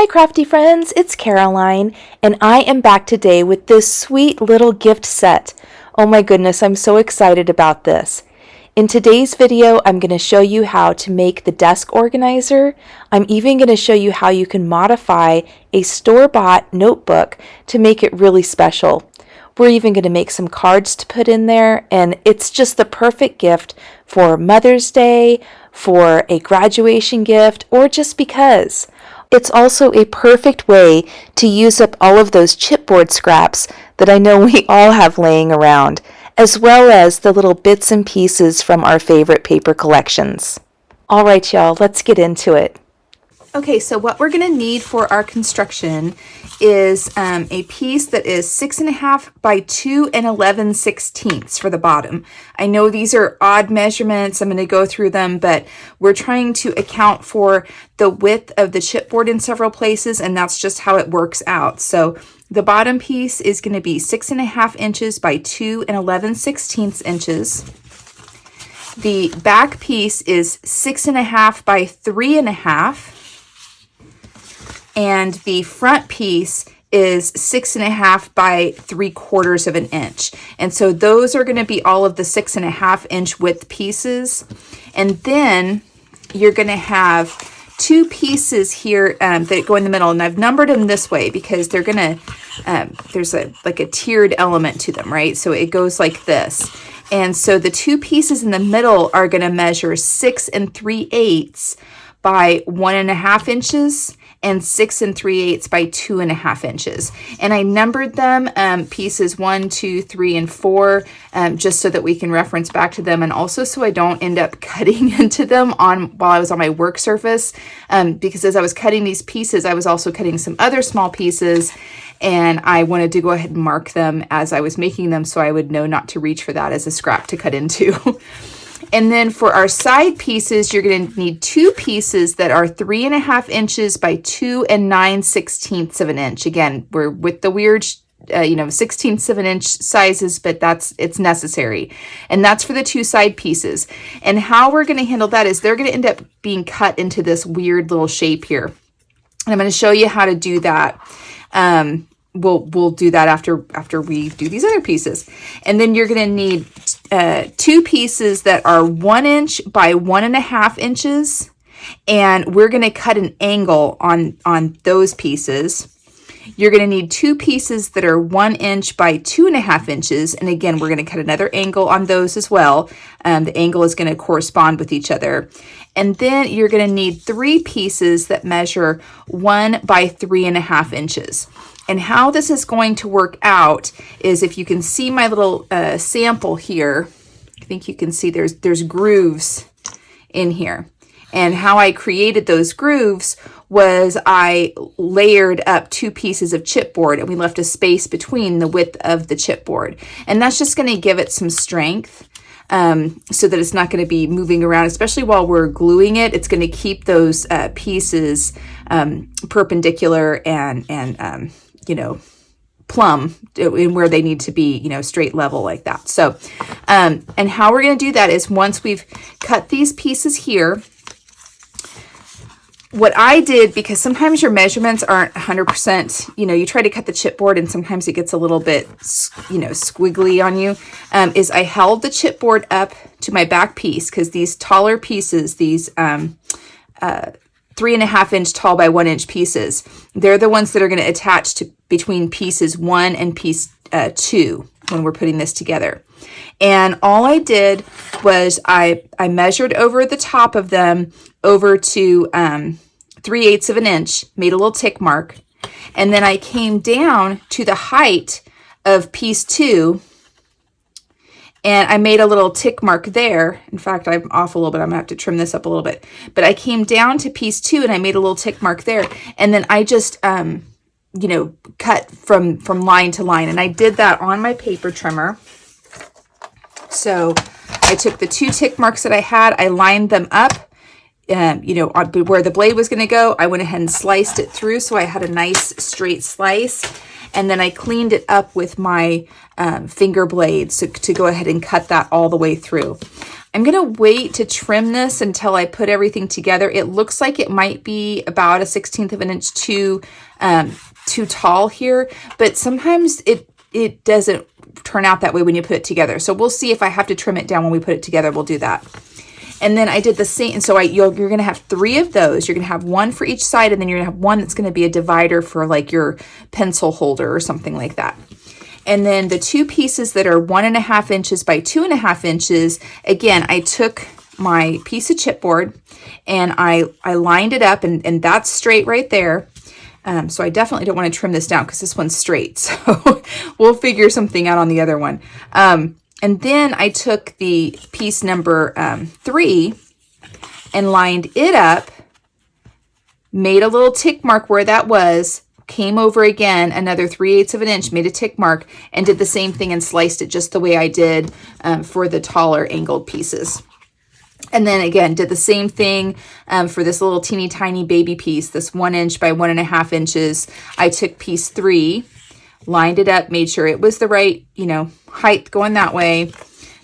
Hi Crafty friends, it's Caroline, and I am back today with this sweet little gift set. Oh my goodness, I'm so excited about this. In today's video, I'm going to show you how to make the desk organizer. I'm even going to show you how you can modify a store-bought notebook to make it really special. We're even going to make some cards to put in there, and it's just the perfect gift for Mother's Day, for a graduation gift, or just because. It's also a perfect way to use up all of those chipboard scraps that I know we all have laying around, as well as the little bits and pieces from our favorite paper collections. All right, y'all, let's get into it. Okay, so what we're going to need for our construction is a piece that is 6.5 by 2 11/16 for the bottom. I know these are odd measurements. I'm going to go through them, but we're trying to account for the width of the chipboard in several places, and that's just how it works out. So the bottom piece is going to be 6.5 inches by 2 11/16 inches. The back piece is 6.5 by 3.5. And the front piece is 6.5 by 3/4 of an inch. And so those are going to be all of the 6.5 inch width pieces. And then you're going to have two pieces here that go in the middle. And I've numbered them this way because they're going to, there's like a tiered element to them, right? So it goes like this. And so the two pieces in the middle are going to measure 6 3/8 by 1.5 inches. And 6 3/8 by 2.5 inches. And I numbered them pieces 1, 2, 3, and 4, just so that we can reference back to them, and also so I don't end up cutting into them while I was on my work surface, because as I was cutting these pieces, I was also cutting some other small pieces, and I wanted to go ahead and mark them as I was making them so I would know not to reach for that as a scrap to cut into. And then for our side pieces, you're going to need two pieces that are 3.5 inches by 2 9/16 of an inch. Again, we're with the weird, 16ths of an inch sizes, but it's necessary. And that's for the two side pieces. And how we're going to handle that is they're going to end up being cut into this weird little shape here. And I'm going to show you how to do that. We'll do that after we do these other pieces. And then you're going to need two pieces that are 1 inch by 1.5 inches, and we're going to cut an angle on those pieces. You're going to need two pieces that are 1 inch by 2.5 inches, and again, we're going to cut another angle on those as well. The angle is going to correspond with each other. And then you're going to need three pieces that measure 1 by 3.5 inches. And how this is going to work out is, if you can see my little sample here, I think you can see there's grooves in here. And how I created those grooves was I layered up two pieces of chipboard, and we left a space between the width of the chipboard. And that's just going to give it some strength, so that it's not going to be moving around, especially while we're gluing it. It's going to keep those pieces perpendicular and plumb in where they need to be, straight level like that. So, and how we're going to do that is, once we've cut these pieces here, what I did, because sometimes your measurements aren't 100%, you try to cut the chipboard and sometimes it gets a little bit, squiggly on you, is I held the chipboard up to my back piece, because these taller pieces, these 3.5 inch tall by 1 inch pieces, they're the ones that are going to attach to between pieces 1 and piece 2 when we're putting this together. And all I did was I measured over the top of them over to 3/8 of an inch, made a little tick mark, and then I came down to the height of piece 2, and I made a little tick mark there. In fact, I'm off a little bit. I'm going to have to trim this up a little bit. But I came down to piece 2, and I made a little tick mark there. And then I just, cut from line to line. And I did that on my paper trimmer. So I took the two tick marks that I had, I lined them up, where the blade was going to go. I went ahead and sliced it through, so I had a nice straight slice. And then I cleaned it up with my finger blades to go ahead and cut that all the way through. I'm going to wait to trim this until I put everything together. It looks like it might be about 1/16 of an inch too tall here, but sometimes it doesn't turn out that way when you put it together. So we'll see if I have to trim it down when we put it together. We'll do that. And then I did the same. And so you're going to have 3 of those. You're going to have 1 for each side, and then you're going to have 1 that's going to be a divider for like your pencil holder or something like that. And then the 2 pieces that are 1.5 inches by 2.5 inches, again, I took my piece of chipboard and I lined it up, and that's straight right there. So I definitely don't want to trim this down because this one's straight. So we'll figure something out on the other one. And then I took the piece number 3 and lined it up, made a little tick mark where that was, came over again, another 3/8 of an inch, made a tick mark, and did the same thing and sliced it just the way I did for the taller angled pieces. And then again, did the same thing for this little teeny tiny baby piece, this 1 inch by 1.5 inches. I took piece 3, lined it up, made sure it was the right, height going that way.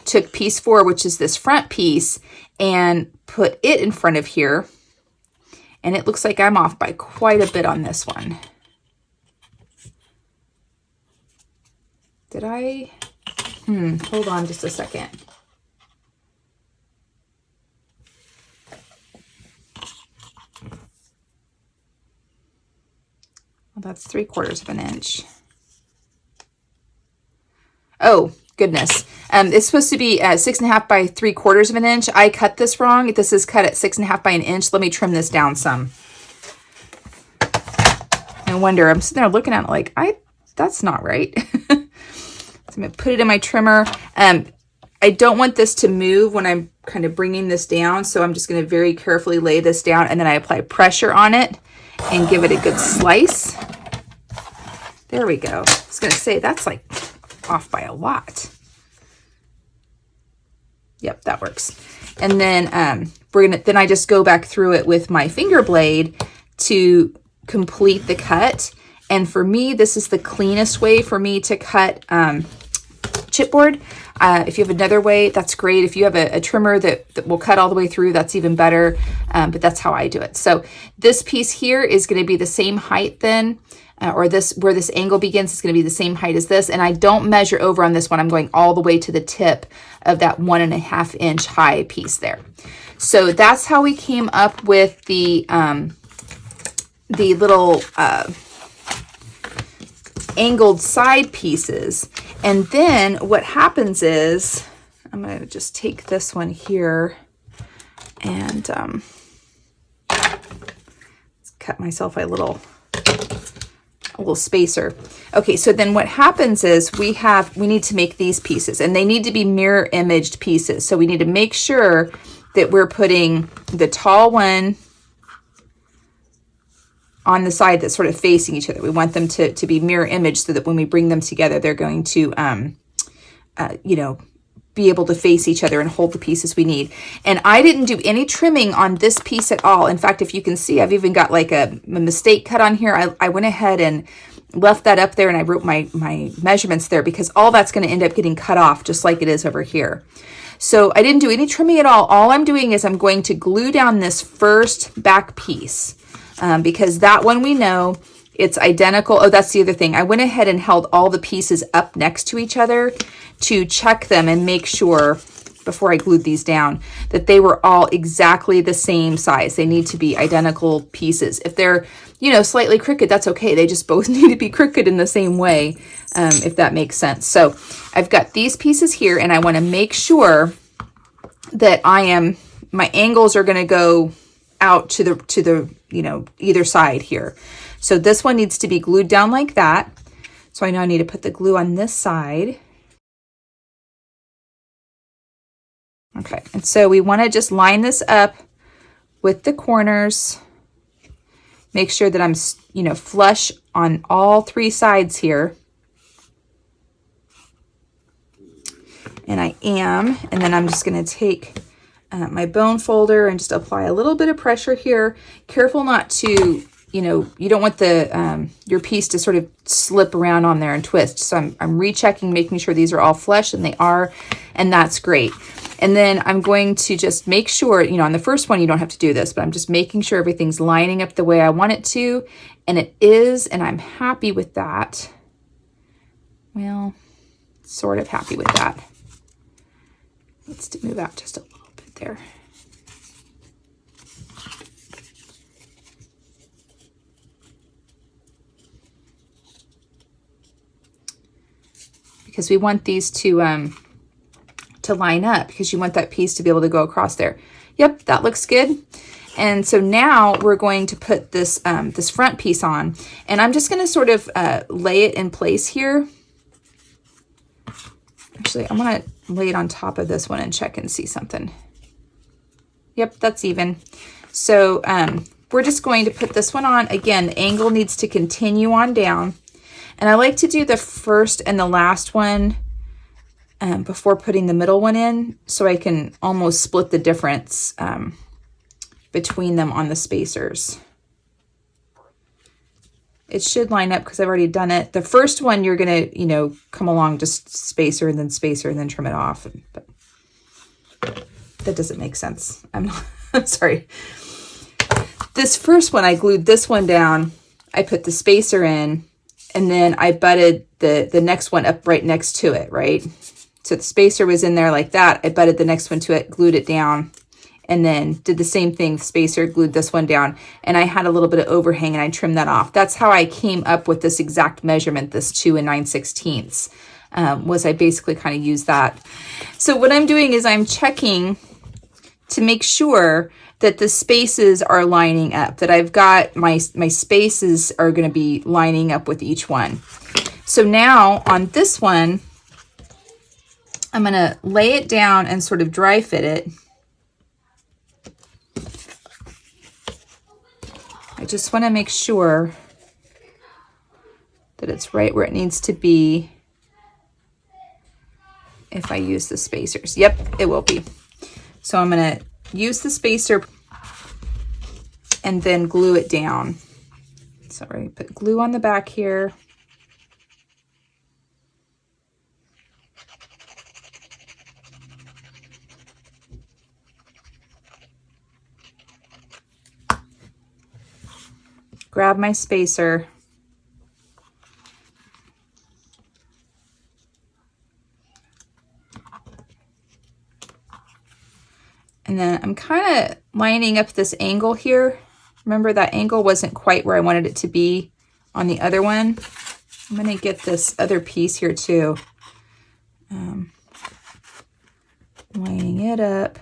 Took piece 4, which is this front piece, and put it in front of here. And it looks like I'm off by quite a bit on this one. Did I? Hold on just a second. Well, that's 3/4 of an inch. Oh, goodness. It's supposed to be 6.5 by 3/4 of an inch. I cut this wrong. This is cut at 6.5 by an inch. Let me trim this down some. I wonder, I'm sitting there looking at it like, that's not right. So I'm going to put it in my trimmer. I don't want this to move when I'm kind of bringing this down, so I'm just going to very carefully lay this down, and then I apply pressure on it and give it a good slice. There we go. I was going to say, that's like off by a lot. Yep, that works. And then then I just go back through it with my finger blade to complete the cut. And for me, this is the cleanest way for me to cut chipboard. If you have another way, that's great. If you have a trimmer that will cut all the way through, that's even better. But that's how I do it. So this piece here is going to be the same height then, or this where this angle begins is going to be the same height as this. And I don't measure over on this one. I'm going all the way to the tip of that 1.5 inch high piece there. So that's how we came up with the little angled side pieces. And then what happens is, I'm going to just take this one here and cut myself a little spacer. Okay, so then what happens is we need to make these pieces, and they need to be mirror imaged pieces. So we need to make sure that we're putting the tall one on the side that's sort of facing each other. We want them to be mirror image so that when we bring them together, they're going to, be able to face each other and hold the pieces we need. And I didn't do any trimming on this piece at all. In fact, if you can see, I've even got like a mistake cut on here. I went ahead and left that up there, and I wrote my measurements there because all that's going to end up getting cut off just like it is over here. So I didn't do any trimming at all. All I'm doing is I'm going to glue down this first back piece. Because that one we know it's identical. Oh, that's the other thing. I went ahead and held all the pieces up next to each other to check them and make sure before I glued these down that they were all exactly the same size. They need to be identical pieces. If they're, slightly crooked, that's okay. They just both need to be crooked in the same way, if that makes sense. So I've got these pieces here, and I want to make sure that my angles are going to go out to the either side here. So this one needs to be glued down like that. So I know I need to put the glue on this side. Okay, and so we want to just line this up with the corners. Make sure that I'm, flush on all 3 sides here. And I am, and then I'm just going to take my bone folder and just apply a little bit of pressure here. Careful not to you know, you don't want the your piece to sort of slip around on there and twist. So I'm rechecking, making sure these are all flush, and they are, and that's great. And then I'm going to just make sure, you know, on the first one, you don't have to do this, but I'm just making sure everything's lining up the way I want it to, and it is, and I'm happy with that. Well, sort of happy with that. Let's move out just a little bit there. Because we want these to line up, because you want that piece to be able to go across there. Yep, that looks good. And so now we're going to put this this front piece on, and I'm just going to sort of lay it in place here. Actually, I'm going to lay it on top of this one and check and see something. Yep, that's even. So we're just going to put this one on. Again, the angle needs to continue on down. And I like to do the first and the last one before putting the middle one in, so I can almost split the difference between them on the spacers. It should line up because I've already done it. The first one, you're going to, you know, come along just spacer and then trim it off. But that doesn't make sense. I'm not, I'm sorry. This first one, I glued this one down. I put the spacer in, and then I butted the next one up right next to it, right? So the spacer was in there like that. I butted the next one to it, glued it down, and then did the same thing, spacer, glued this one down, and I had a little bit of overhang and I trimmed that off. That's how I came up with this exact measurement, this 2 9/16, was I basically kind of used that. So what I'm doing is I'm checking to make sure that the spaces are lining up, that I've got my spaces are going to be lining up with each one. So now on this one, I'm going to lay it down and sort of dry fit it. I just want to make sure that it's right where it needs to be if I use the spacers. Yep, it will be. So I'm going to use the spacer and then glue it down. So we're going to put glue on the back here. Grab my spacer. And then I'm kind of lining up this angle here. Remember, that angle wasn't quite where I wanted it to be on the other one. I'm going to get this other piece here too. Lining it up.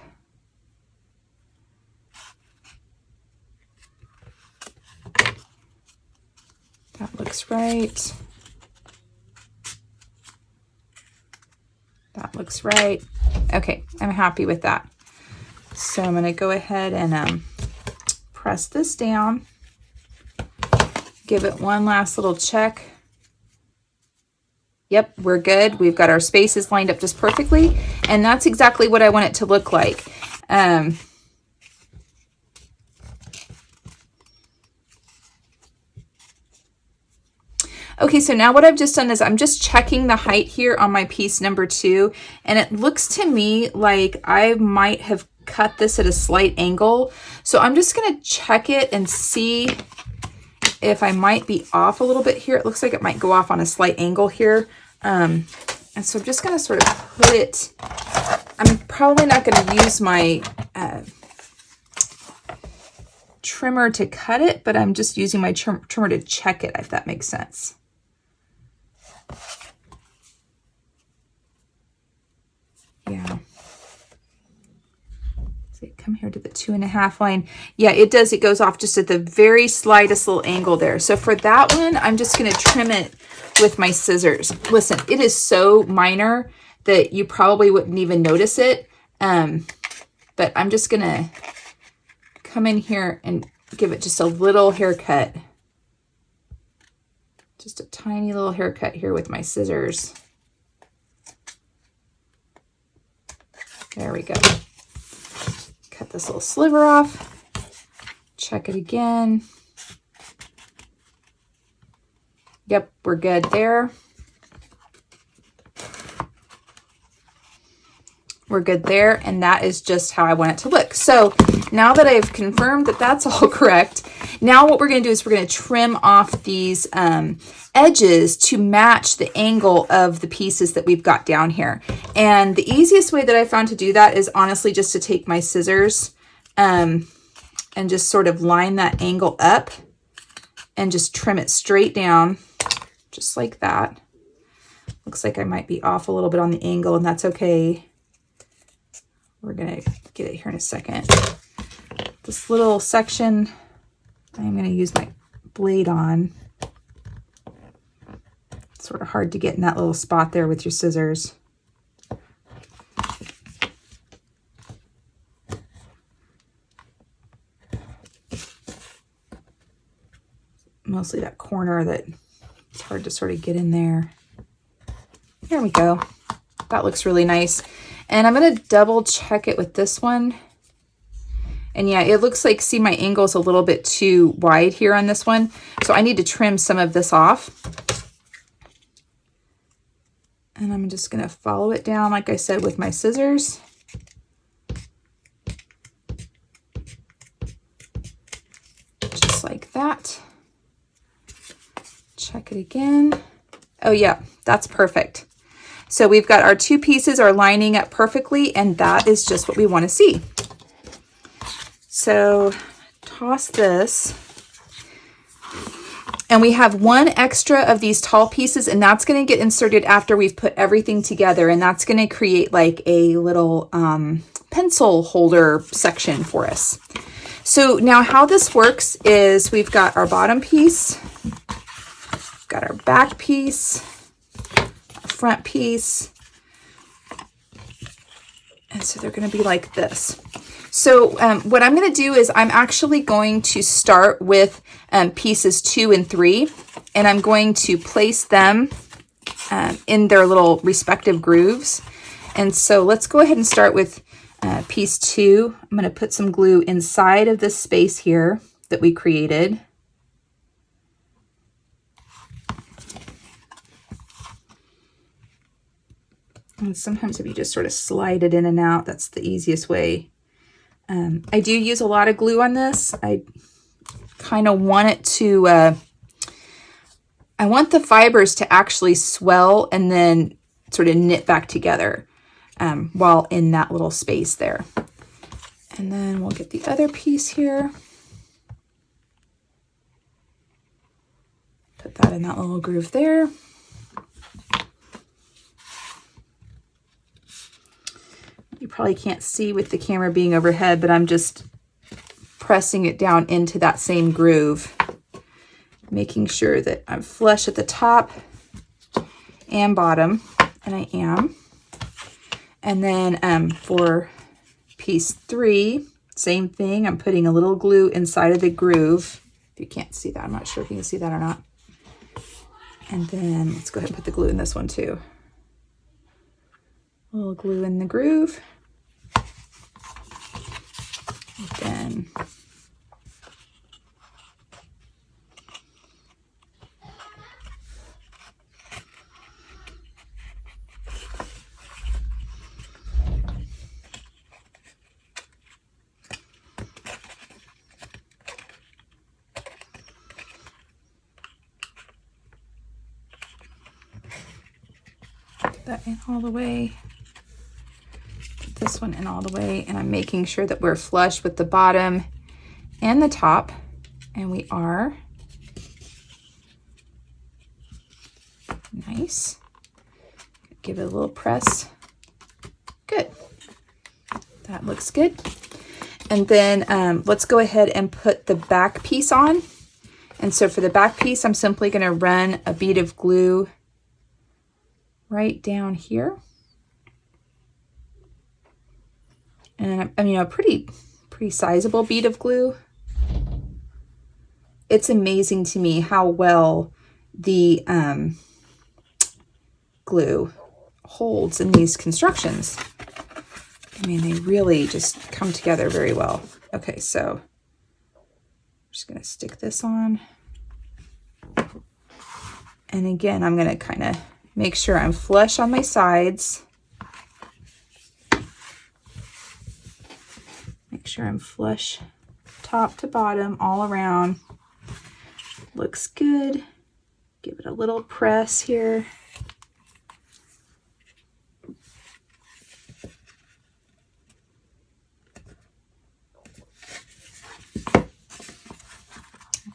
That looks right. That looks right. Okay, I'm happy with that. So I'm going to go ahead and press this down. Give it one last little check. Yep, we're good. We've got our spaces lined up just perfectly, and that's exactly what I want it to look like. Okay, so now what I've just done is I'm just checking the height here on my piece number 2, and it looks to me like I might have cut this at a slight angle. So I'm just going to check it and see if I might be off a little bit here. It looks like it might go off on a slight angle here. And so I'm just going to sort of put it, I'm probably not going to use my trimmer to cut it, but I'm just using my trimmer to check it, if that makes sense. Yeah. So come here to the 2.5 line. Yeah, it does. It goes off just at the very slightest little angle there. So for that one, I'm just going to trim it with my scissors. Listen, it is so minor that you probably wouldn't even notice it. But I'm just going to come in here and give it just a little haircut. Just a tiny little haircut here with my scissors. There we go. Cut this little sliver off. Check it again. Yep, we're good there. We're good there, and that is just how I want it to look. So now that I've confirmed that that's all correct, now what we're going to do is we're going to trim off these edges to match the angle of the pieces that we've got down here. And the easiest way that I found to do that is honestly just to take my scissors and just sort of line that angle up and just trim it straight down, just like that. Looks like I might be off a little bit on the angle, and that's okay. We're going to get it here in a second. This little section, I'm going to use my blade on. It's sort of hard to get in that little spot there with your scissors. Mostly that corner that it's hard to sort of get in there. There we go. That looks really nice. And I'm going to double check it with this one. And yeah, it looks like, see, my angle's a little bit too wide here on this one. So I need to trim some of this off. And I'm just going to follow it down, like I said, with my scissors. Just like that. Check it again. Oh yeah, that's perfect. So we've got our two pieces are lining up perfectly, and that is just what we want to see. So toss this. And we have one extra of these tall pieces, and that's going to get inserted after we've put everything together, and that's going to create like a little pencil holder section for us. So now how this works is we've got our bottom piece, got our back piece, front piece, and so they're going to be like this. So what I'm going to do is I'm actually going to start with pieces 2 and 3, and I'm going to place them in their little respective grooves. And so let's go ahead and start with piece 2. I'm going to put some glue inside of this space here that we created. And sometimes if you just sort of slide it in and out, that's the easiest way. I do use a lot of glue on this. I kind of want it to, I want the fibers to actually swell and then sort of knit back together while in that little space there. And then we'll get the other piece here. Put that in that little groove there. You probably can't see with the camera being overhead, but I'm just pressing it down into that same groove, making sure that I'm flush at the top and bottom, and I am. And then for piece 3, same thing. I'm putting a little glue inside of the groove. If you can't see that, I'm not sure if you can see that or not. And then let's go ahead and put the glue in this one too. A little glue in the groove. And then put that in all the way. This one in all the way, and I'm making sure that we're flush with the bottom and the top, and we are. Nice. Give it a little press. Good. That looks good. And then let's go ahead and put the back piece on. And so for the back piece, I'm simply going to run a bead of glue right down here. And I mean, a pretty sizable bead of glue. It's amazing to me how well the glue holds in these constructions. I mean, they really just come together very well. Okay, so I'm just going to stick this on. And again, I'm going to kind of make sure I'm flush on my sides. Make sure I'm flush top to bottom all around. Looks good. Give it a little press here.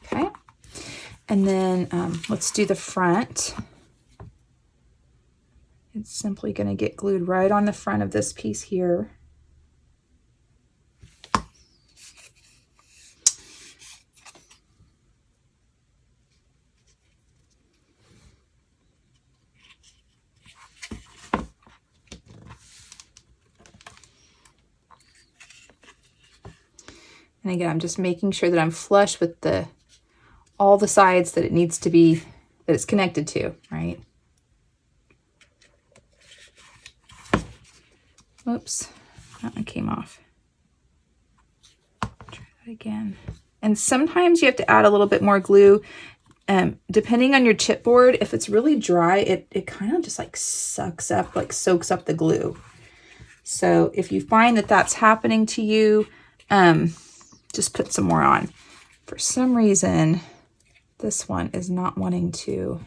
Okay. And then let's do the front. It's simply going to get glued right on the front of this piece here. And again, I'm just making sure that I'm flush with all the sides that it needs to be, that it's connected to, right? Oops, that one came off. Try that again. And sometimes you have to add a little bit more glue. Depending on your chipboard, if it's really dry, it kind of just like sucks up, like soaks up the glue. So if you find that that's happening to you, just put some more on. For some reason, this one is not wanting to.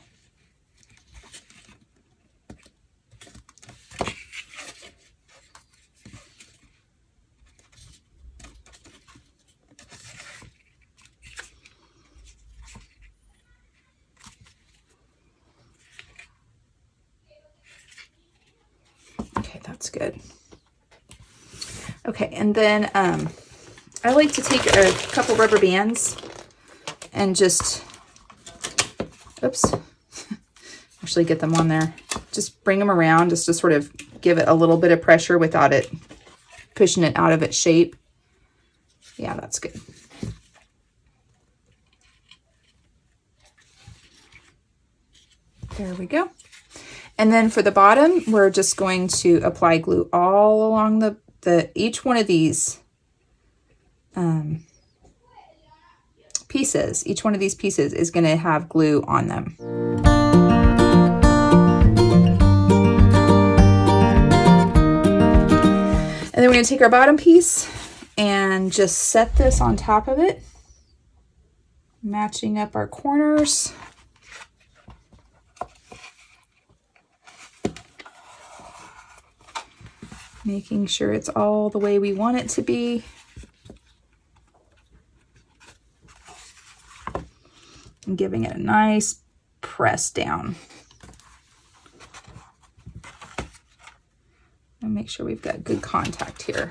Okay, that's good. Okay, and then I like to take a couple rubber bands and just, oops, actually get them on there. Just bring them around just to sort of give it a little bit of pressure without it pushing it out of its shape. Yeah, that's good. There we go. And then for the bottom, we're just going to apply glue all along each one of these pieces. Each one of these pieces is going to have glue on them. And then we're going to take our bottom piece and just set this on top of it, matching up our corners. Making sure it's all the way we want it to be. And giving it a nice press down. And make sure we've got good contact here.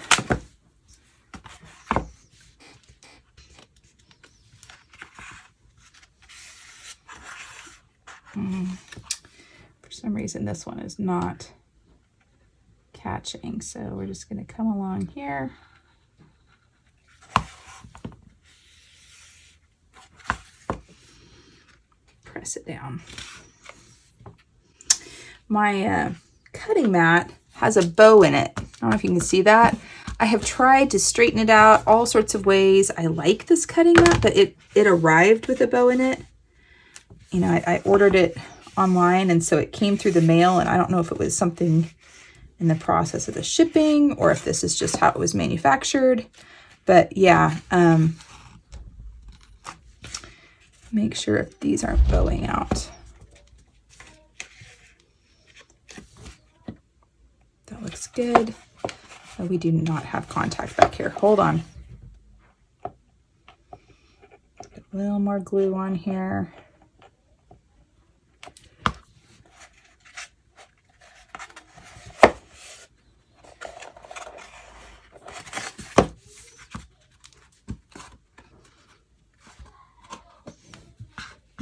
For some reason, this one is not catching, so we're just going to come along here. Press it down. My cutting mat has a bow in it. I don't know if you can see that. I have tried to straighten it out all sorts of ways. I like this cutting mat, but it arrived with a bow in it. You know, I ordered it online, and so it came through the mail, and I don't know if it was something in the process of the shipping or if this is just how it was manufactured. But yeah, make sure if these aren't bowing out. That looks good. Oh, we do not have contact back here. Hold on. Put a little more glue on here.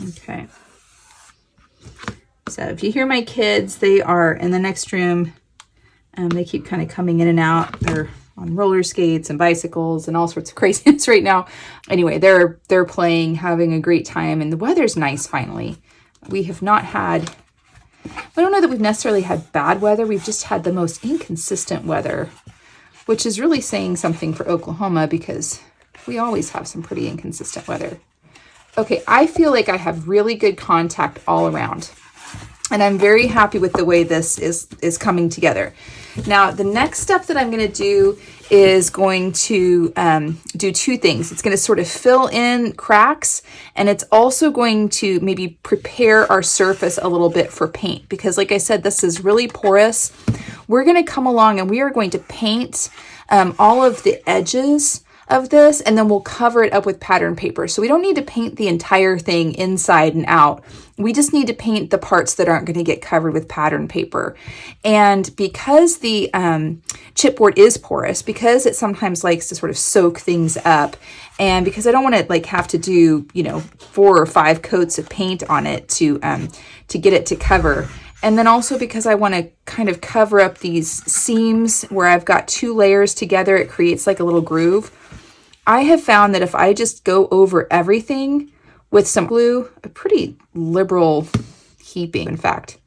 Okay. So if you hear my kids, they are in the next room. They keep kind of coming in and out. They're on roller skates and bicycles and all sorts of craziness right now. Anyway, they're playing, having a great time, and the weather's nice finally. We have not had, I don't know that we've necessarily had bad weather. We've just had the most inconsistent weather, which is really saying something for Oklahoma because we always have some pretty inconsistent weather. Okay, I feel like I have really good contact all around. And I'm very happy with the way this is coming together. Now, the next step that I'm going to do is going to do two things. It's going to sort of fill in cracks, and it's also going to maybe prepare our surface a little bit for paint, because like I said, this is really porous. We're going to come along and we are going to paint all of the edges of this, and then we'll cover it up with pattern paper. So we don't need to paint the entire thing inside and out. We just need to paint the parts that aren't going to get covered with pattern paper. And because the chipboard is porous, because it sometimes likes to sort of soak things up, and because I don't want to like have to do, you know, 4 or 5 coats of paint on it to get it to cover. And then also because I want to kind of cover up these seams where I've got 2 layers together, it creates like a little groove. I have found that if I just go over everything with some glue, a pretty liberal heaping, in fact,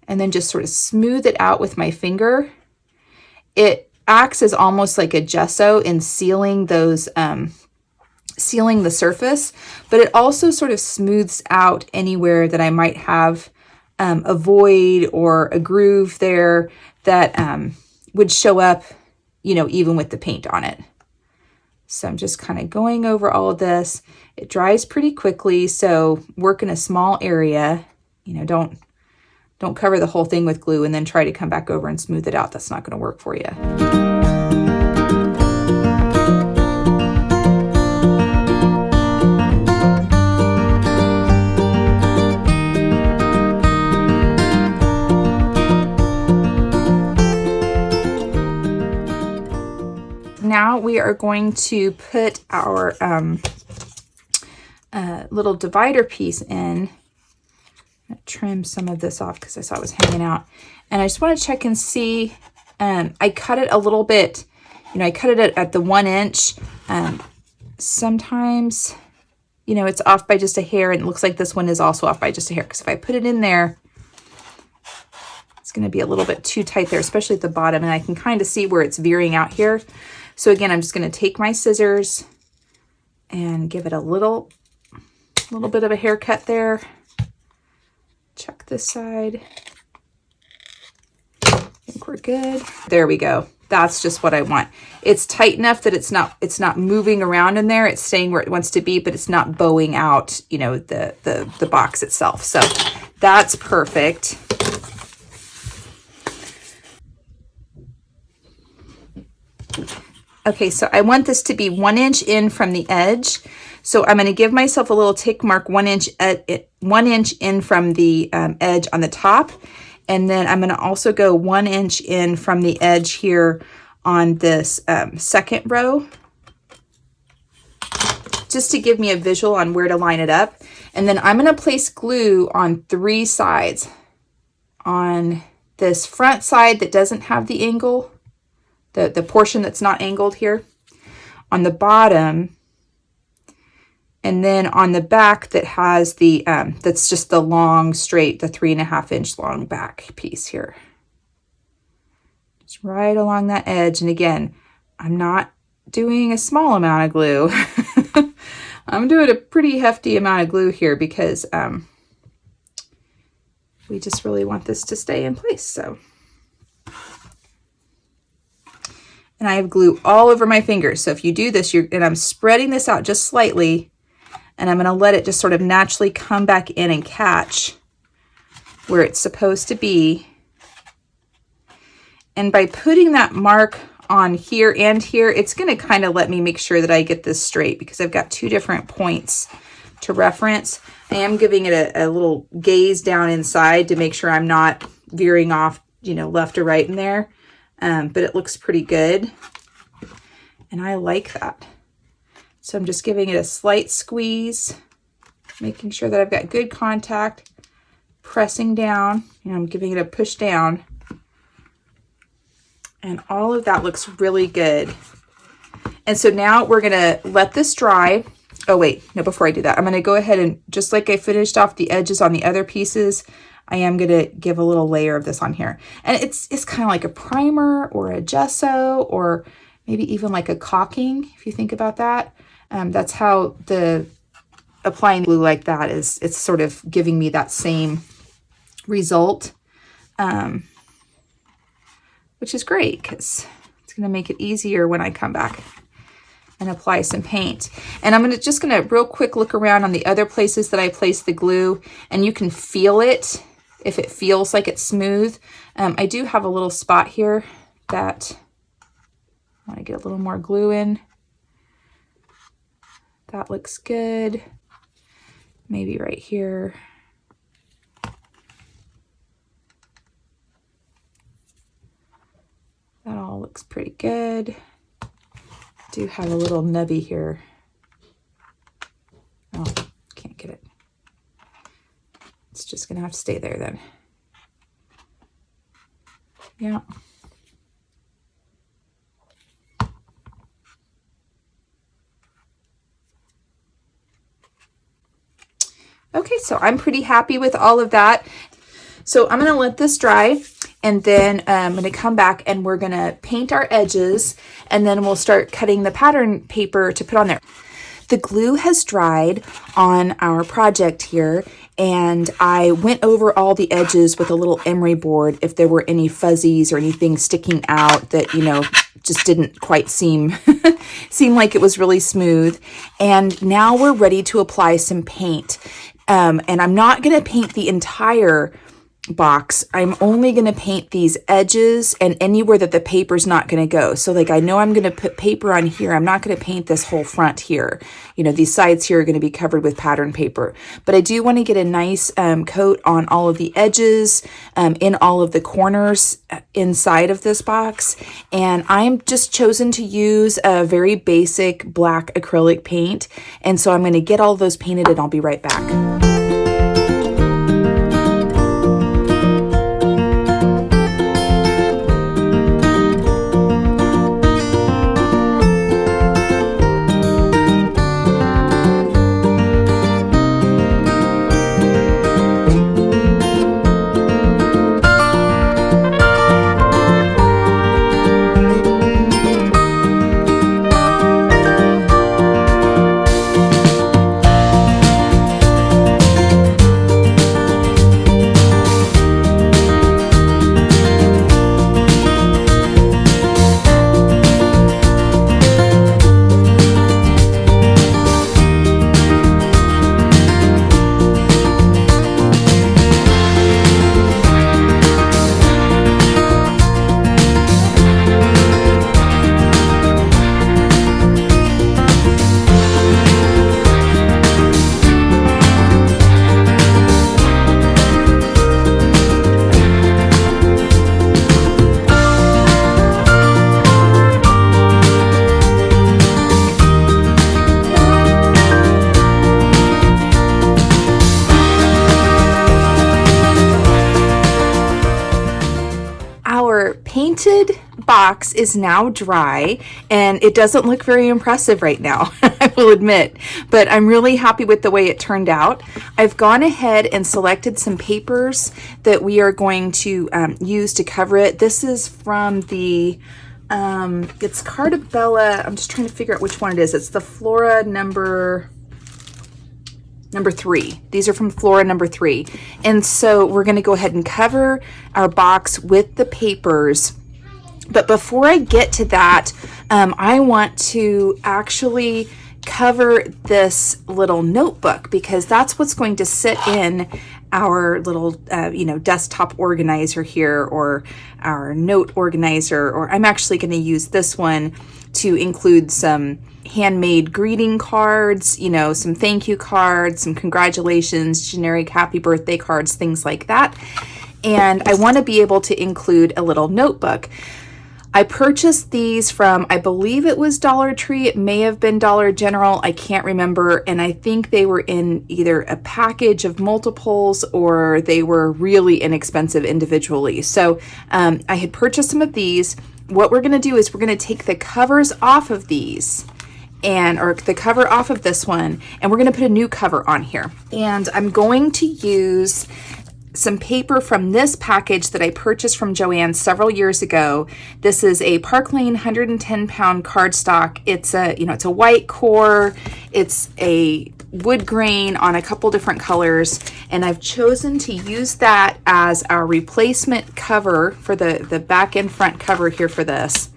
and then just sort of smooth it out with my finger, it acts as almost like a gesso in sealing those, sealing the surface, but it also sort of smooths out anywhere that I might have a void or a groove there that would show up, you know, even with the paint on it. So I'm just kind of going over all of this. It dries pretty quickly, so work in a small area. You know, don't cover the whole thing with glue and then try to come back over and smooth it out. That's not going to work for you. Now we are going to put our little divider piece in. Trim some of this off because I saw it was hanging out. And I just want to check and see. I cut it a little bit, you know, I cut it at the 1 inch. Sometimes, you know, it's off by just a hair, and it looks like this one is also off by just a hair, because if I put it in there, it's going to be a little bit too tight there, especially at the bottom, and I can kind of see where it's veering out here. So again, I'm just going to take my scissors and give it a little bit of a haircut there. Check this side. I think we're good. There we go. That's just what I want. It's tight enough that it's not moving around in there. It's staying where it wants to be, but it's not bowing out, you know, the box itself. So that's perfect. Okay, so I want this to be 1 inch in from the edge. So I'm going to give myself a little tick mark 1 inch in from the edge on the top. And then I'm going to also go 1 inch in from the edge here on this second row, just to give me a visual on where to line it up. And then I'm going to place glue on 3 sides. On this front side that doesn't have the angle, the portion that's not angled here, on the bottom, and then on the back that has the, that's just the long, straight, the 3.5 inch long back piece here. Just right along that edge. And again, I'm not doing a small amount of glue. I'm doing a pretty hefty amount of glue here because we just really want this to stay in place. So. And I have glue all over my fingers. So if you do this, and I'm spreading this out just slightly, and I'm going to let it just sort of naturally come back in and catch where it's supposed to be. And by putting that mark on here and here, it's going to kind of let me make sure that I get this straight, because I've got 2 different points to reference. I am giving it a little gaze down inside to make sure I'm not veering off, you know, left or right in there. But it looks pretty good, and I like that. So I'm just giving it a slight squeeze, making sure that I've got good contact, pressing down, and I'm giving it a push down. And all of that looks really good. And so now we're gonna let this dry. Oh wait, no, before I do that, I'm gonna go ahead and, just like I finished off the edges on the other pieces, I am going to give a little layer of this on here. And it's kind of like a primer or a gesso, or maybe even like a caulking, if you think about that. That's how the applying glue like that is, it's sort of giving me that same result, which is great because it's going to make it easier when I come back and apply some paint. And I'm just gonna real quick look around on the other places that I placed the glue, and you can feel it if it feels like it's smooth. I do have a little spot here that I want to get a little more glue in. That looks good. Maybe right here. That all looks pretty good. Do have a little nubby here. Oh, can't get it. It's just gonna have to stay there then. Yeah. Okay, so I'm pretty happy with all of that. So I'm gonna let this dry, and then I'm gonna come back and we're gonna paint our edges, and then we'll start cutting the pattern paper to put on there. The glue has dried on our project here, and I went over all the edges with a little emery board if there were any fuzzies or anything sticking out that, you know, just didn't quite seem like it was really smooth. And now we're ready to apply some paint. And I'm not going to paint the entire box. I'm only going to paint these edges and anywhere that the paper's not going to go. So like, I know I'm going to put paper on here. I'm not going to paint this whole front here. You know, these sides here are going to be covered with pattern paper, but I do want to get a nice coat on all of the edges, in all of the corners inside of this box. And I'm just chosen to use a very basic black acrylic paint. And so I'm going to get all those painted and I'll be right back. Painted box is now dry, and it doesn't look very impressive right now, I will admit, but I'm really happy with the way it turned out. I've gone ahead and selected some papers that we are going to use to cover it. This is from the it's CartaBella. I'm just trying to figure out which one it is. It's the Flora number 3. These are from Flora number 3. And so we're going to go ahead and cover our box with the papers. But before I get to that, I want to actually cover this little notebook, because that's what's going to sit in our little, desktop organizer here, or our note organizer, or I'm actually going to use this one to include some handmade greeting cards, some thank you cards, some congratulations, generic happy birthday cards, things like that. And I want to be able to include a little notebook. I purchased these from, I believe it was Dollar Tree. It may have been Dollar General. I can't remember. And I think they were in either a package of multiples, or they were really inexpensive individually. So I had purchased some of these. What we're going to do is we're going to take the covers off of these, or the cover off of this one, and we're going to put a new cover on here. And I'm going to use some paper from this package that I purchased from Joann several years ago. This is a Park Lane 110-pound cardstock. It's a white core. It's a wood grain on a couple different colors, and I've chosen to use that as our replacement cover for the back and front cover here for this.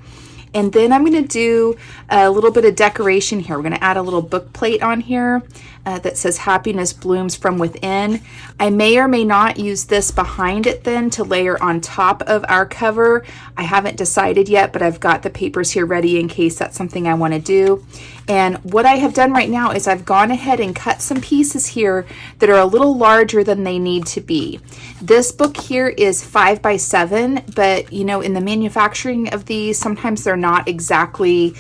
And then I'm going to do a little bit of decoration here. We're going to add a little book plate on here that says happiness blooms from within. I may or may not use this behind it then to layer on top of our cover. I haven't decided yet, but I've got the papers here ready in case that's something I want to do. And what I have done right now is I've gone ahead and cut some pieces here that are a little larger than they need to be. This book here is 5 by 7, but you know, in the manufacturing of these, sometimes they're not exactly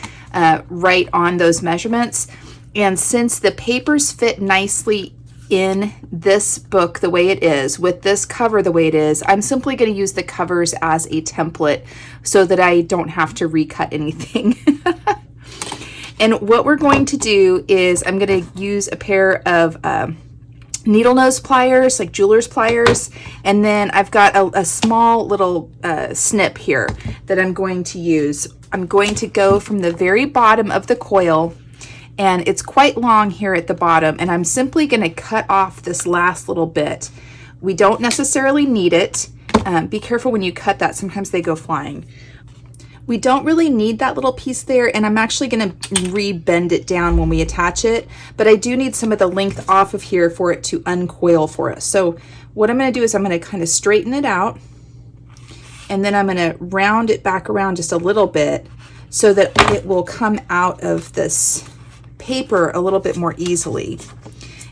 right on those measurements. And since the papers fit nicely in this book the way it is, with this cover the way it is, I'm simply going to use the covers as a template so that I don't have to recut anything. And what we're going to do is I'm going to use a pair of needle nose pliers, like jeweler's pliers, and then I've got a small little snip here that I'm going to use. I'm going to go from the very bottom of the coil, and it's quite long here at the bottom, and I'm simply going to cut off this last little bit. We don't necessarily need it. Be careful when you cut that. Sometimes they go flying. We don't really need that little piece there, and I'm actually going to re-bend it down when we attach it, but I do need some of the length off of here for it to uncoil for us. So what I'm going to do is I'm going to kind of straighten it out, and then I'm going to round it back around just a little bit so that it will come out of this paper a little bit more easily.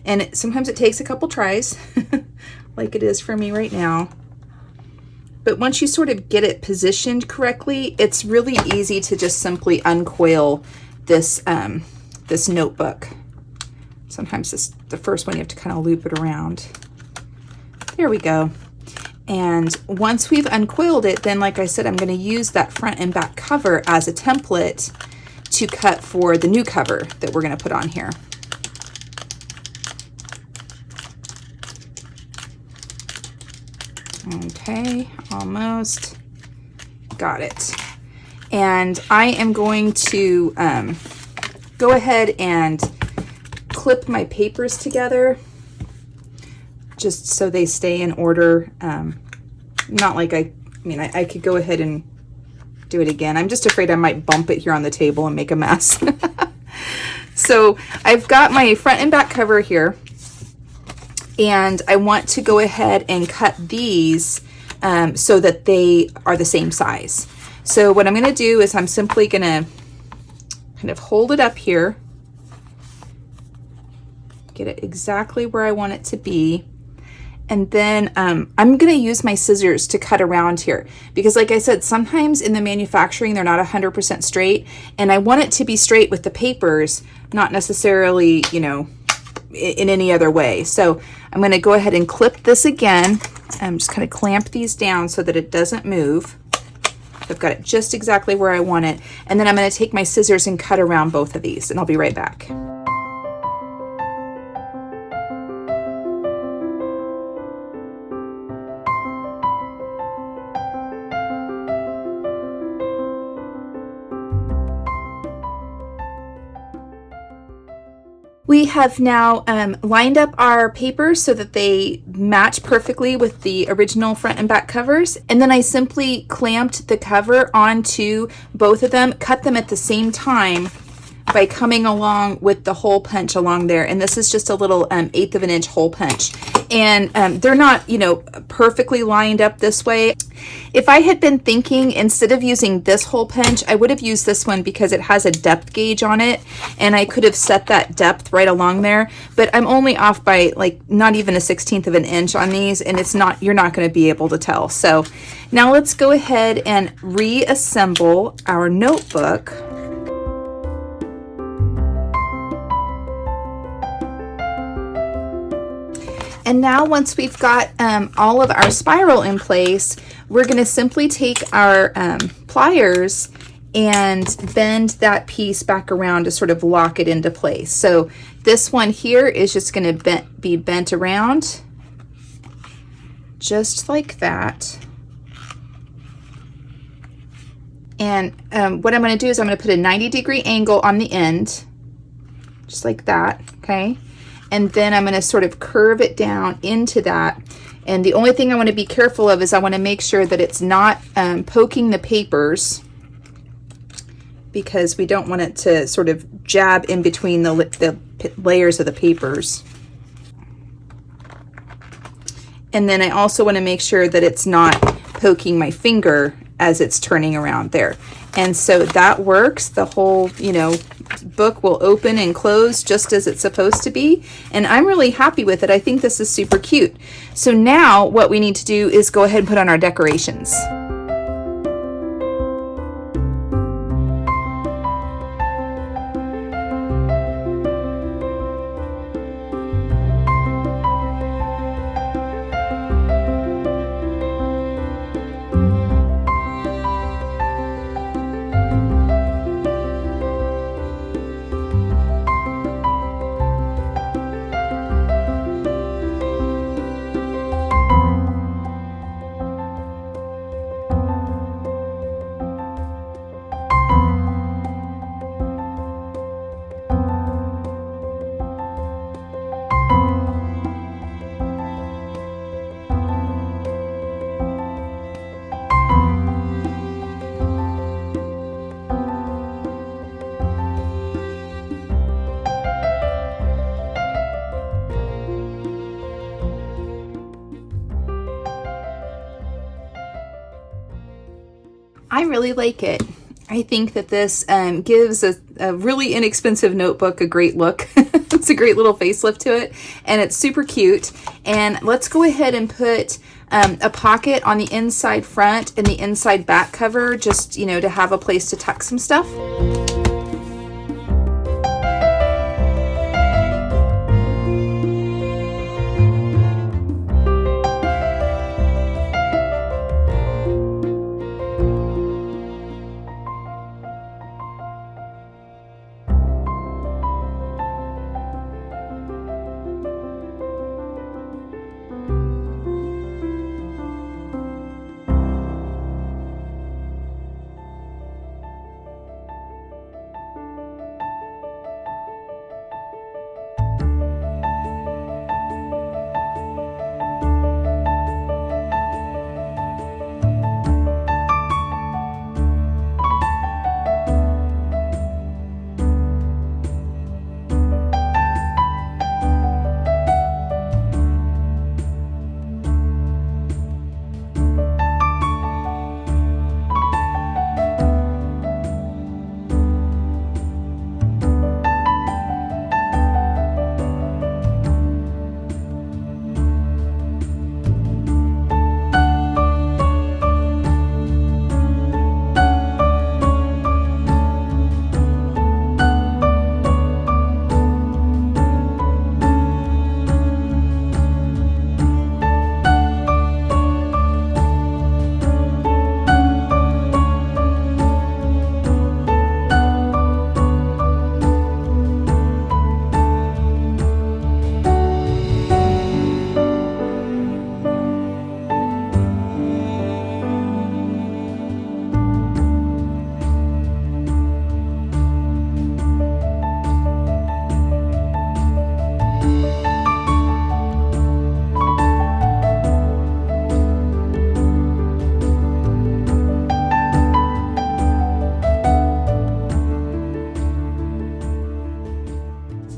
And sometimes it takes a couple tries, like it is for me right now. But once you sort of get it positioned correctly, it's really easy to just simply uncoil this this notebook. Sometimes the first one you have to kind of loop it around. There we go. And once we've uncoiled it, then like I said, I'm going to use that front and back cover as a template to cut for the new cover that we're going to put on here. Okay, almost got it. And I am going to go ahead and clip my papers together just so they stay in order. Not like I could go ahead and do it again. I'm just afraid I might bump it here on the table and make a mess. So I've got my front and back cover here, and I want to go ahead and cut these so that they are the same size. So what I'm going to do is I'm simply going to kind of hold it up here, get it exactly where I want it to be, and then I'm going to use my scissors to cut around here because, like I said, sometimes in the manufacturing they're not 100% straight, and I want it to be straight with the papers, not necessarily, you know, in any other way. So I'm going to go ahead and clip this again. I'm just kind of clamp these down so that it doesn't move. I've got it just exactly where I want it. And then I'm going to take my scissors and cut around both of these, and I'll be right back. We have now lined up our papers so that they match perfectly with the original front and back covers. And then I simply clamped the cover onto both of them, cut them at the same time by coming along with the hole punch along there. And this is just a little 1/8 of an inch hole punch. And they're not, you know, perfectly lined up this way. If I had been thinking instead of using this hole punch, I would have used this one because it has a depth gauge on it, and I could have set that depth right along there. But I'm only off by like not even a 1/16 of an inch on these, and it's not, you're not going to be able to tell. So now let's go ahead and reassemble our notebook. And now once we've got all of our spiral in place, we're going to simply take our pliers and bend that piece back around to sort of lock it into place. So this one here is just going to be bent around just like that. And what I'm going to do is I'm going to put a 90-degree angle on the end, just like that, okay? And then I'm going to sort of curve it down into that. And the only thing I want to be careful of is I want to make sure that it's not poking the papers, because we don't want it to sort of jab in between the layers of the papers. And then I also want to make sure that it's not poking my finger as it's turning around there. And so that works. The whole, you know, book will open and close just as it's supposed to be. And I'm really happy with it. I think this is super cute. So now what we need to do is go ahead and put on our decorations. I really like it. I think that this gives a really inexpensive notebook a great look. It's a great little facelift to it, and it's super cute. And let's go ahead and put a pocket on the inside front and the inside back cover, just, you know, to have a place to tuck some stuff.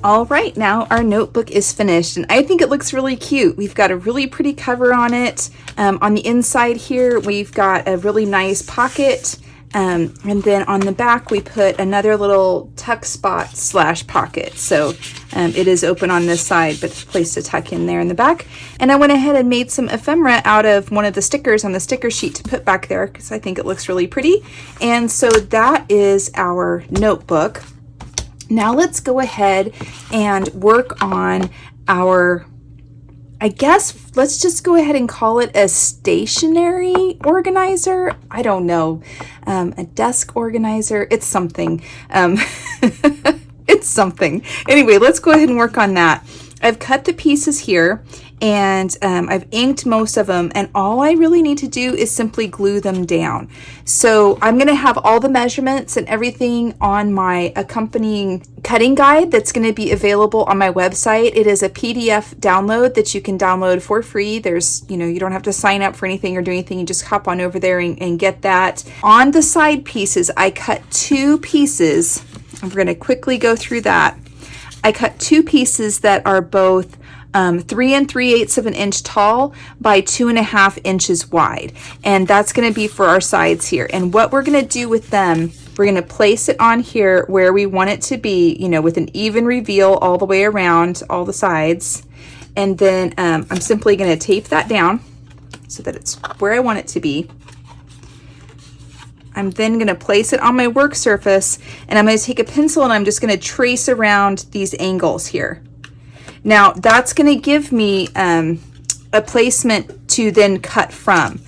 All right, now our notebook is finished, and I think it looks really cute. We've got a really pretty cover on it. On the inside here, we've got a really nice pocket, and then on the back, we put another little tuck spot / pocket. So it is open on this side, but a place to tuck in there in the back. And I went ahead and made some ephemera out of one of the stickers on the sticker sheet to put back there, because I think it looks really pretty. And so that is our notebook. Now let's go ahead and work on our, I guess, let's just go ahead and call it a stationery organizer. I don't know, a desk organizer. It's something. It's something. Anyway, let's go ahead and work on that. I've cut the pieces here, and I've inked most of them, and all I really need to do is simply glue them down. So I'm going to have all the measurements and everything on my accompanying cutting guide that's going to be available on my website. It is a PDF download that you can download for free. There's, you don't have to sign up for anything or do anything. You just hop on over there and get that. On the side pieces, I cut 2 pieces. We're going to quickly go through that. I cut 2 pieces that are both 3 3/8 of an inch tall by 2.5 inches wide. And that's going to be for our sides here. And what we're going to do with them, we're going to place it on here where we want it to be, with an even reveal all the way around all the sides. And then I'm simply going to tape that down so that it's where I want it to be. I'm then going to place it on my work surface, and I'm going to take a pencil and I'm just going to trace around these angles here. Now that's going to give me a placement to then cut from.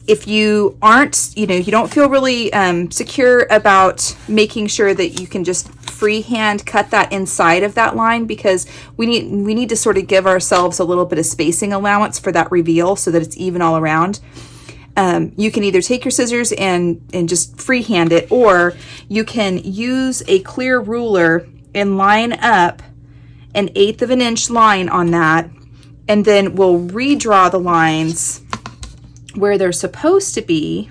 If you aren't, you don't feel really secure about making sure that you can just freehand cut that inside of that line, because we need to sort of give ourselves a little bit of spacing allowance for that reveal so that it's even all around. You can either take your scissors and just freehand it, or you can use a clear ruler and line up an 1/8 of an inch line on that, and then we'll redraw the lines where they're supposed to be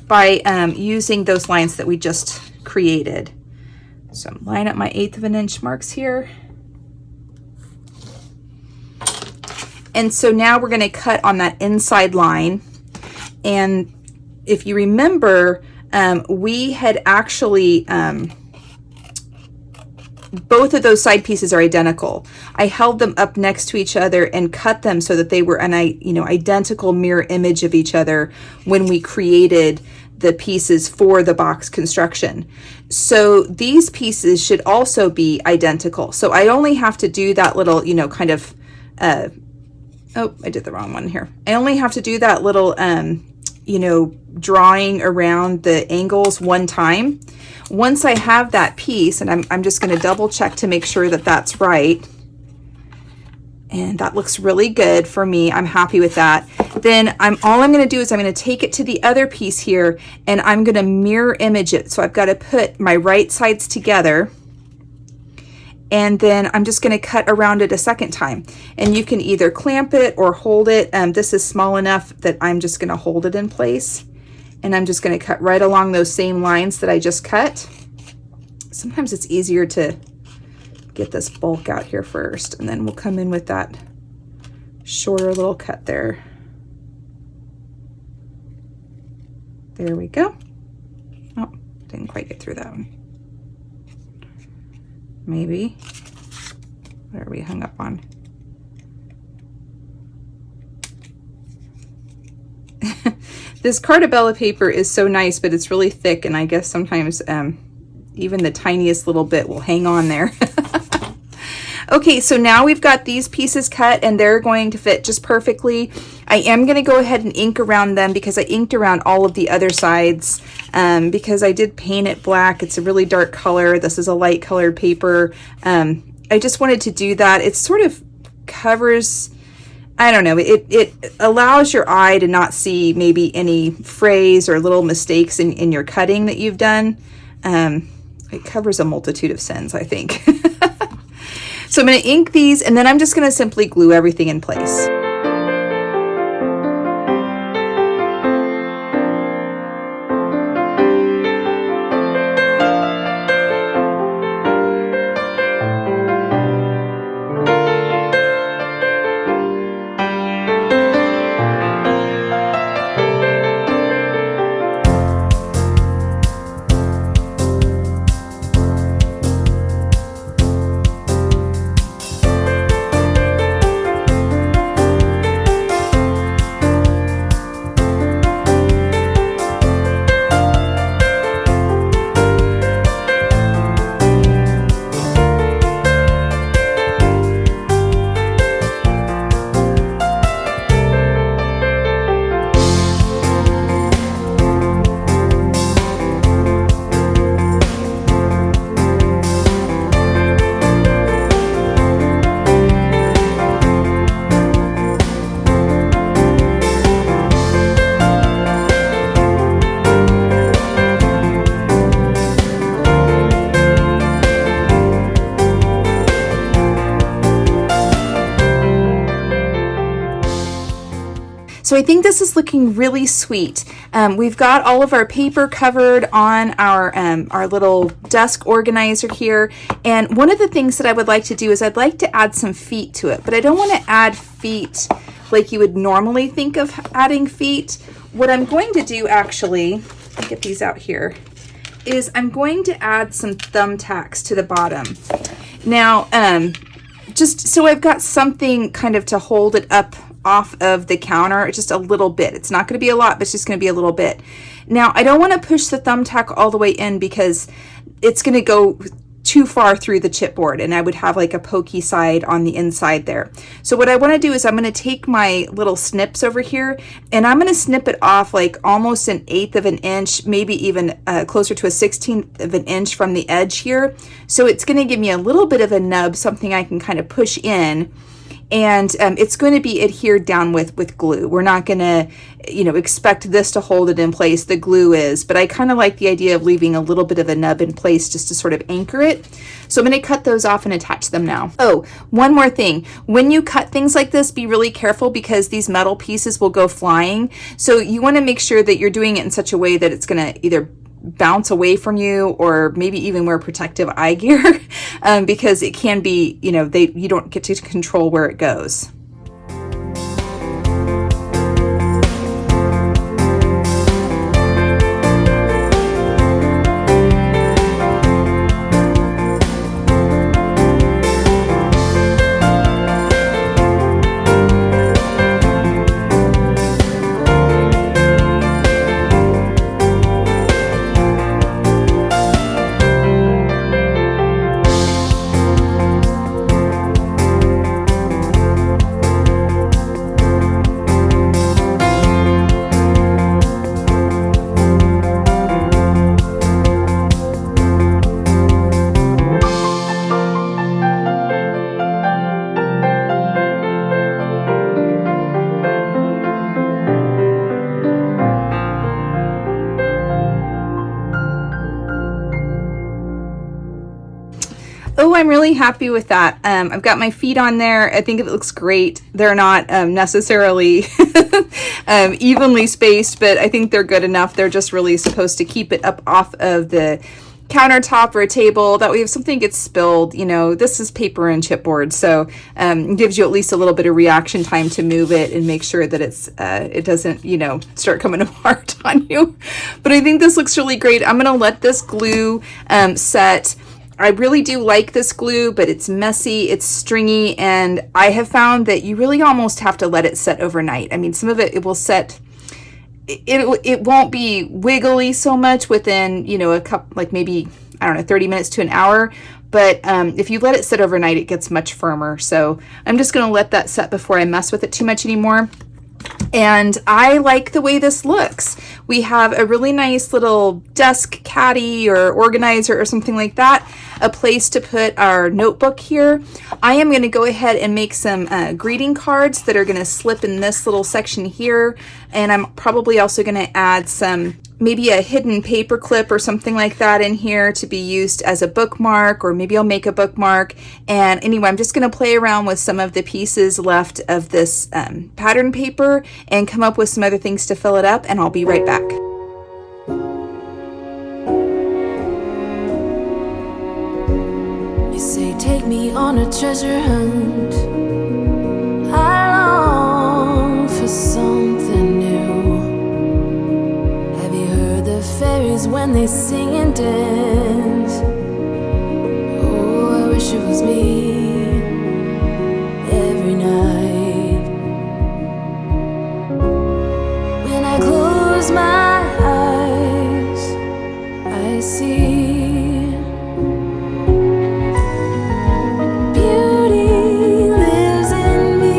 by using those lines that we just created. So line up my 1/8 of an inch marks here. And so now we're going to cut on that inside line. And if you remember, we had actually, both of those side pieces are identical. I held them up next to each other and cut them so that they were an identical mirror image of each other when we created the pieces for the box construction. So these pieces should also be identical. So I only have to do that little, kind of, oh, I did the wrong one here. I only have to do that little, drawing around the angles one time. Once I have that piece, and I'm just going to double check to make sure that that's right. And that looks really good for me. I'm happy with that. Then all I'm going to do is I'm going to take it to the other piece here, and I'm going to mirror image it. So I've got to put my right sides together, and then I'm just going to cut around it a second time. And you can either clamp it or hold it. This is small enough that I'm just going to hold it in place. And I'm just going to cut right along those same lines that I just cut. Sometimes it's easier to get this bulk out here first, and then we'll come in with that shorter little cut there. There we go. Oh, didn't quite get through that one. Maybe. What are we hung up on? This CartaBella paper is so nice, but it's really thick, and I guess sometimes even the tiniest little bit will hang on there. Okay, so now we've got these pieces cut, and they're going to fit just perfectly. I am going to go ahead and ink around them because I inked around all of the other sides because I did paint it black. It's a really dark color. This is a light colored paper. I just wanted to do that. It sort of covers, I don't know, it allows your eye to not see maybe any frays or little mistakes in your cutting that you've done. It covers a multitude of sins, I think. So I'm going to ink these, and then I'm just going to simply glue everything in place. So I think this is looking really sweet. We've got all of our paper covered on our little desk organizer here. And one of the things that I would like to do is I'd like to add some feet to it, but I don't want to add feet like you would normally think of adding feet. What I'm going to do actually, I'll get these out here, is I'm going to add some thumbtacks to the bottom. Now, just so I've got something kind of to hold it up off of the counter, just a little bit. It's not going to be a lot, but it's just going to be a little bit. Now, I don't want to push the thumbtack all the way in because it's going to go too far through the chipboard and I would have like a pokey side on the inside there. So what I want to do is I'm going to take my little snips over here and I'm going to snip it off like almost 1/8 of an inch, maybe even closer to 1/16 of an inch from the edge here. So it's going to give me a little bit of a nub, something I can kind of push in. And it's going to be adhered down with glue. We're not going to, expect this to hold it in place. The glue is, but I kind of like the idea of leaving a little bit of a nub in place just to sort of anchor it. So I'm going to cut those off and attach them now. Oh, one more thing. When you cut things like this, be really careful because these metal pieces will go flying. So you want to make sure that you're doing it in such a way that it's going to either bounce away from you or maybe even wear protective eye gear because it can be, you don't get to control where it goes. Oh, I'm really happy with that. I've got my feet on there. I think it looks great. They're not necessarily evenly spaced, but I think they're good enough. They're just really supposed to keep it up off of the countertop or a table. That way if something gets spilled, this is paper and chipboard, so it gives you at least a little bit of reaction time to move it and make sure that it doesn't, start coming apart on you. But I think this looks really great. I'm going to let this glue set. I really do like this glue, but it's messy, it's stringy, and I have found that you really almost have to let it set overnight. I mean, some of it will set, it won't be wiggly so much within, a couple, like maybe, 30 minutes to an hour. But if you let it sit overnight, it gets much firmer. So I'm just going to let that set before I mess with it too much anymore. And I like the way this looks. We have a really nice little desk caddy or organizer or something like that, a place to put our notebook here. I am going to go ahead and make some greeting cards that are going to slip in this little section here. And I'm probably also going to add maybe a hidden paper clip or something like that in here to be used as a bookmark, or maybe I'll make a bookmark. And anyway, I'm just going to play around with some of the pieces left of this pattern paper and come up with some other things to fill it up, and I'll be right back. You say take me on a treasure hunt. I long for something new. Have you heard the fairies when they sing and dance? Oh, I wish it was me every night. When I close my eyes, I see beauty lives in me.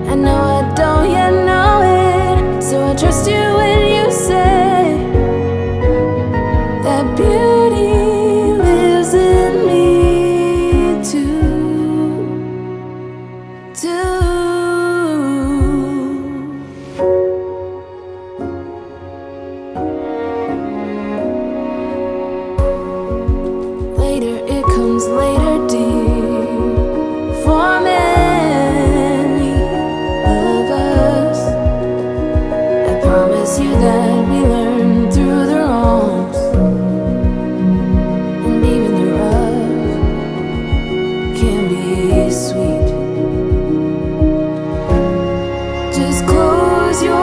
I know I don't yet know it, so I trust you when you say that beauty can be sweet. Just close your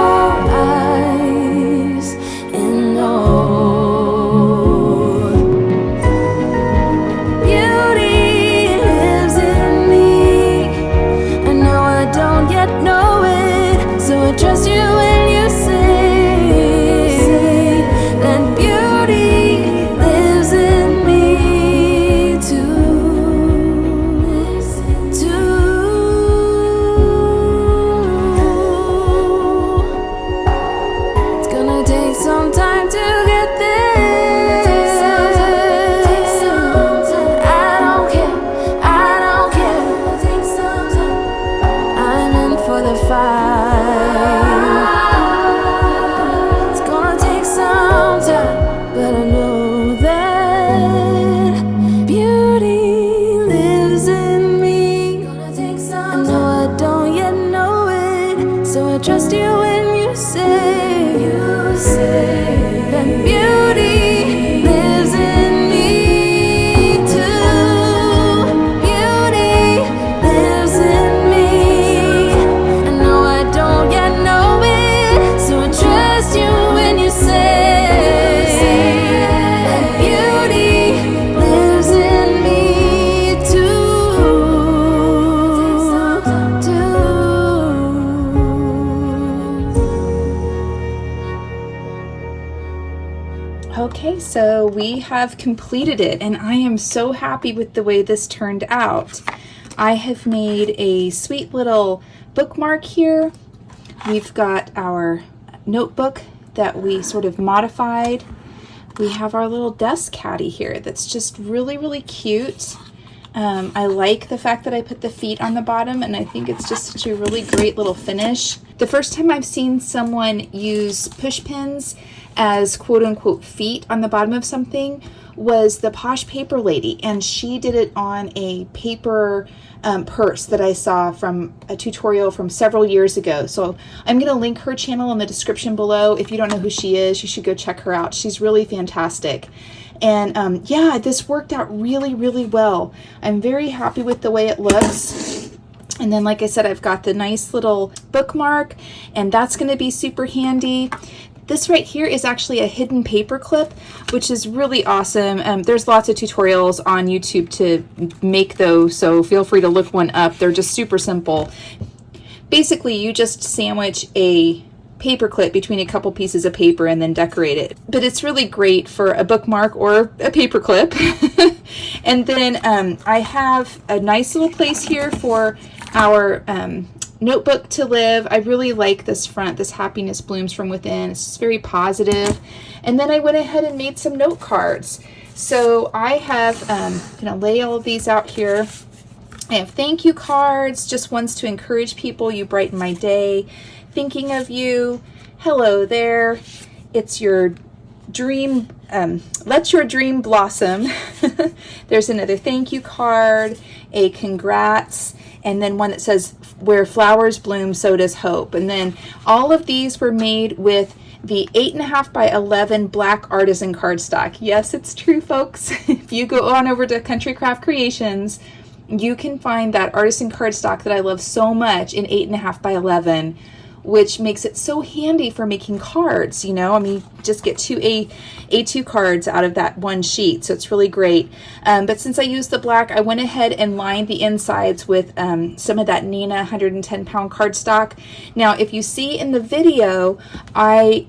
eyes and know beauty lives in me. I know I don't yet know it, so I trust you when you say that beauty lives in me too. It's gonna take some time to get there. I don't care, I don't care. I'm in for the fight. It's gonna take some time, but I know that beauty lives in me. I know I don't yet know it, so I trust you when you say that beauty lives in me too. Beauty lives in me. I know I don't yet know it, so I trust you when you say that beauty lives in me too. Okay, so we have completed it, and I am so happy with the way this turned out. I have made a sweet little bookmark here. We've got our notebook that we sort of modified. We have our little desk caddy here that's just really, really cute. I like the fact that I put the feet on the bottom, and I think it's just such a really great little finish. The first time I've seen someone use push pins as quote-unquote feet on the bottom of something was the Posh paper lady, and she did it on a paper purse that I saw from a tutorial from several years ago. So I'm going to link her channel in the description below. If you don't know who she is, you should go check her out. She's really fantastic. And yeah, this worked out really, really well. I'm very happy with the way it looks. And then, like I said, I've got the nice little bookmark, and that's going to be super handy. This right here is actually a hidden paper clip, which is really awesome. There's lots of tutorials on YouTube to make those, so feel free to look one up. They're just super simple. Basically, you just sandwich a paper clip between a couple pieces of paper and then decorate it. But it's really great for a bookmark or a paper clip. And then I have a nice little place here for our notebook to live. I really like this front, this happiness blooms from within. It's just very positive. And then I went ahead and made some note cards. So I have, gonna lay all of these out here. I have thank you cards, just ones to encourage people. You brighten my day. Thinking of you. Hello there. It's your dream, let your dream blossom. There's another thank you card, a congrats, and then one that says, where flowers bloom, so does hope. And then all of these were made with the 8.5 by 11 black Artisan cardstock. Yes, it's true, folks. If you go on over to Country Craft Creations, you can find that Artisan cardstock that I love so much in 8.5 by 11, which makes it so handy for making cards. You know, I mean, just get two A2 cards out of that one sheet, so it's really great. But since I used the black, I went ahead and lined the insides with some of that Nina 110-pound cardstock. Now, if you see in the video, I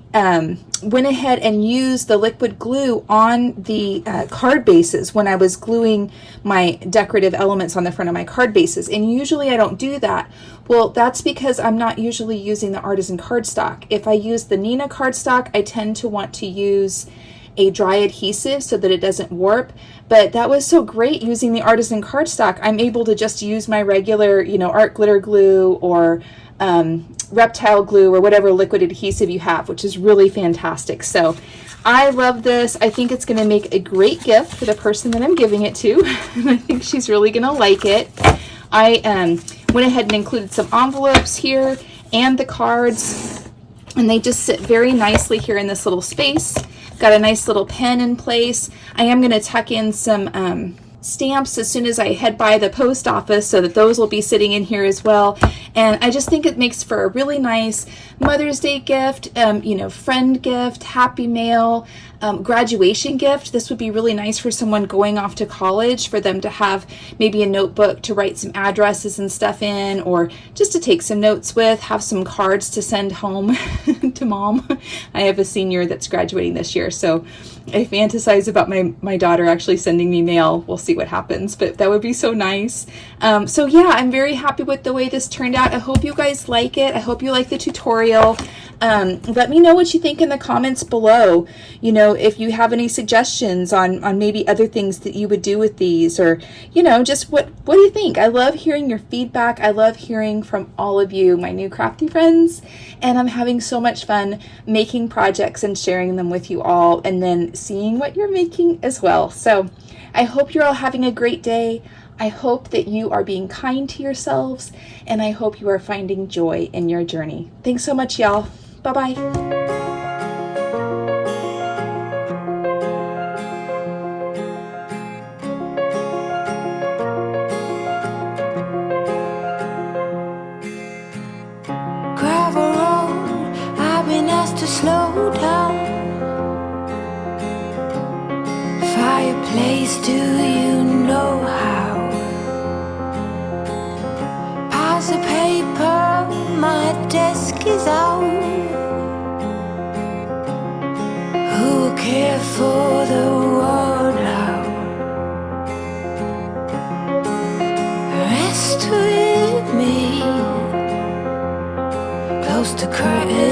went ahead and used the liquid glue on the card bases when I was gluing my decorative elements on the front of my card bases, and usually I don't do that. Well, that's because I'm not usually using the Artisan cardstock. If I use the Nina cardstock, I tend to want to use a dry adhesive so that it doesn't warp. But that was so great using the Artisan cardstock. I'm able to just use my regular, you know, art glitter glue or reptile glue or whatever liquid adhesive you have, which is really fantastic. So I love this. I think it's going to make a great gift for the person that I'm giving it to. I think she's really going to like it. I went ahead and included some envelopes here and the cards, and they just sit very nicely here in this little space. Got a nice little pen in place. I am going to tuck in some stamps as soon as I head by the post office, so that those will be sitting in here as well. And I just think it makes for a really nice Mother's Day gift, you know, friend gift, happy mail, graduation gift. This would be really nice for someone going off to college, for them to have maybe a notebook to write some addresses and stuff in, or just to take some notes with, have some cards to send home to mom. I have a senior that's graduating this year, so I fantasize about my daughter actually sending me mail. We'll see what happens, but that would be so nice. So yeah, I'm very happy with the way this turned out. I hope you guys like it. I hope you like the tutorial. Let me know what you think in the comments below. You know, if you have any suggestions on maybe other things that you would do with these, or, you know, just what do you think? I love hearing your feedback. I love hearing from all of you, my new crafty friends, and I'm having so much fun making projects and sharing them with you all, and then seeing what you're making as well. So I hope you're all having a great day. I hope that you are being kind to yourselves, and I hope you are finding joy in your journey. Thanks so much, y'all. Bye-bye. Slow down. Fireplace, do you know how? Piles of paper, my desk is out. Who will care for the world out? Rest with me, close to curtain.